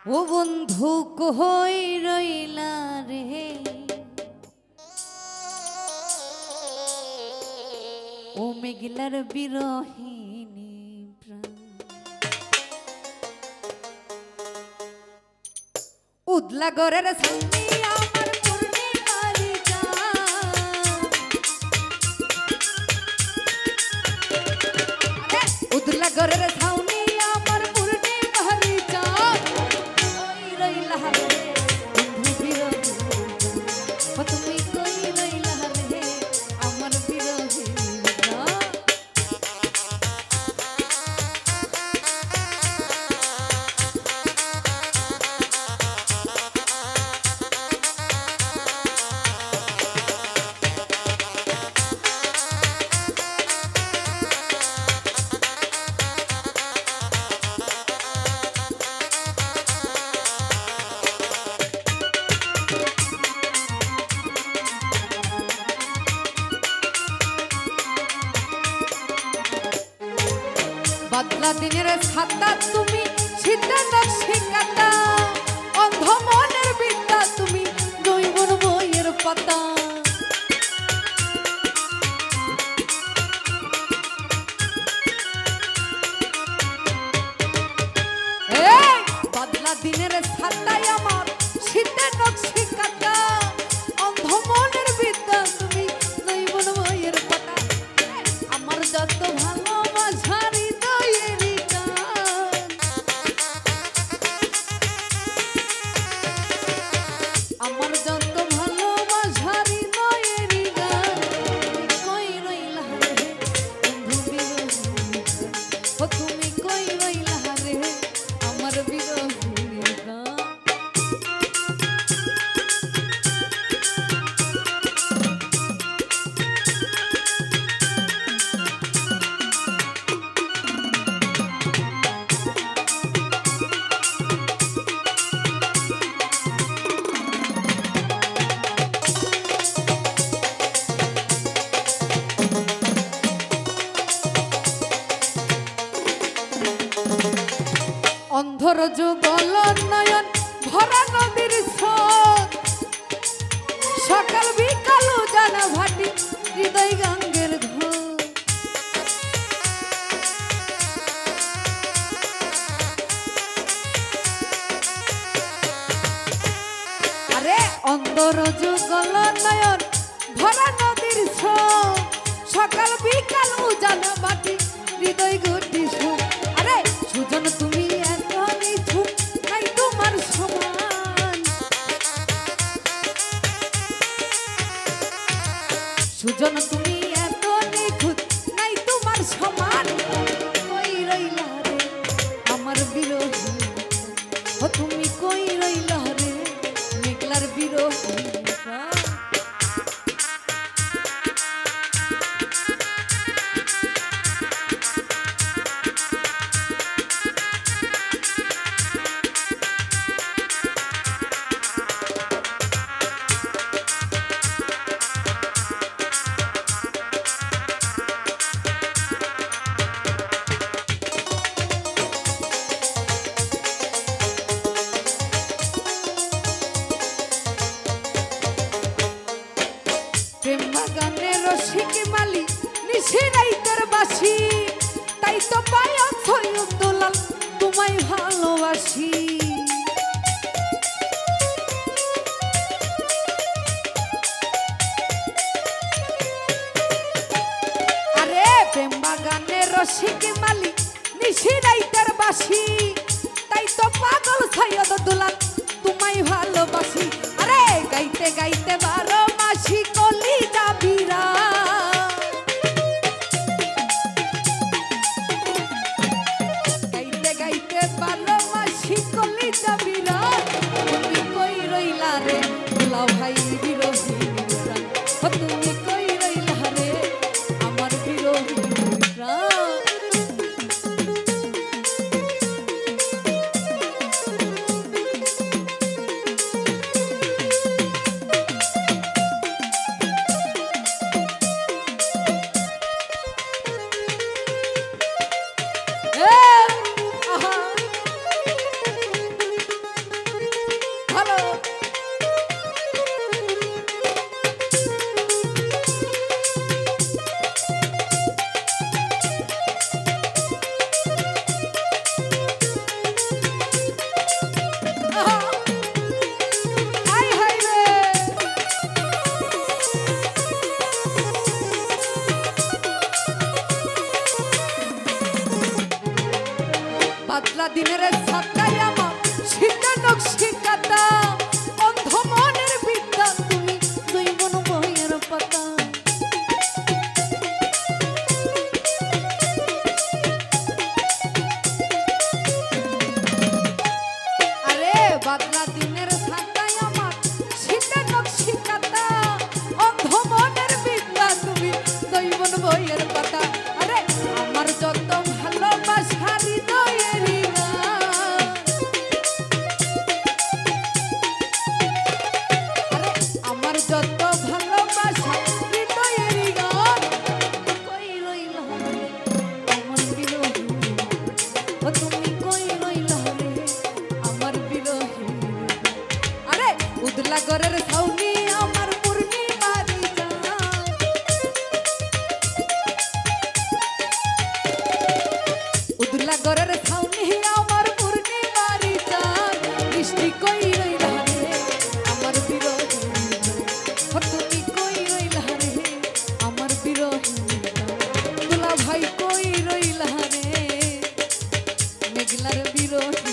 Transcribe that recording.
ও বন্ধু কই রইলা রে, ও মেঘলার বিরহিনী প্রাণ। উদলা গরের সামনে আমার পূর্ণিমারি চাঁদ, উদলা গরের সামনে আমার পূর্ণিমারি চাঁদ। কই রইলা রে বন্ধু বিরহিনী, তুমি কই রইলা রে আমার বিরহিনী প্রাণ। বাদলা দিনের ছাতা তুমি, শীতে নকশি কাটা, অন্ধ মনের বিদ্যা তুমি, জৈবন বইয়ের পাতা। বাদলা দিনের ছাতায় আমার, শীতে নকশি কাটা, অন্ধ মনের বিদ্যা তুমি, জৈবন বইয়ের পাতা। আমার যত ভালোবাসার আমার যত ভালোবাসার হৃদয়ের গান। কই রইলা রে বন্ধু বিরহিনী, ও তুমি কই রইলা রে আমার বিরহিনী গান। অন্ধর যুগল নয়ন ভরা নদীর স্রোত, সকাল বিকাল জানা ভাটি হৃদয় গঙ্গের ঘোর। আরে অন্ধর যুগল নয়ন ভরা নদীর স্রোত, সকাল বিকাল জানা ভাটি হৃদয় ঘটি সুর। আরে সুজন তুমি নাই তোমার সমান, সুজন তুমি এত নিখুঁত, নাই তোমার সমান। কই রইলা রে আমার বিরহিনী, ও তুমি কই রইলা রে মেঘলার বিরহিনী প্রাণ। প্রেম বাগানের রসিক মালি নিশিরাইতের বাসি, তাই তো পায় দুলাল তোমায় ভালোবাসি। আরে প্রেম বাগানের রসিক মালি নিশিরাইতের বাসি, তাই তো পাগল সৈয়দ দুলাল তোমায় ভালোবাসি। আরে গাইতে গাইতে 12 মাসি কলিজা বিরা, গাইতে গাইতে 12 মাসি কলিজা বিরা। তুমি কই রইলা রে দুলাল ভাই বিরহিনী প্রাণ, ও তুমি কই রইলা রে আমার বিরহিনী প্রাণ। দিনের ছাতায় আমার শীতে নকশি কাটা অন্ধ মনের বিদ্যা তুমি জৈবন বইয়ের পাতা আরে বাদলা দিনের ছাতায় আমার শীতে নকশি কাটা অন্ধ মনের বিদ্যা তুমি জৈবন বইয়ের পাতা আরে আমার যত ভালোবাসা হৃদয়েরই আমার যত ভালোবাসা হৃদয়েরই গান কই রইলা রে আমার বিরহী ও তুমি কই রইলা রে আমার বিরহী আরে উদলা গরের ছাউনি আমার পূর্ণিমারি চাঁদ উদলা গরের ছাউনি আমার পূর্ণিমারি চাঁদ বৃষ্টি কই রইলা রে আমার বিরহী তুমি কই রইলা রে আমার বিরহী দুলা ভাই কই রইলা রে মেঘলার বিরহী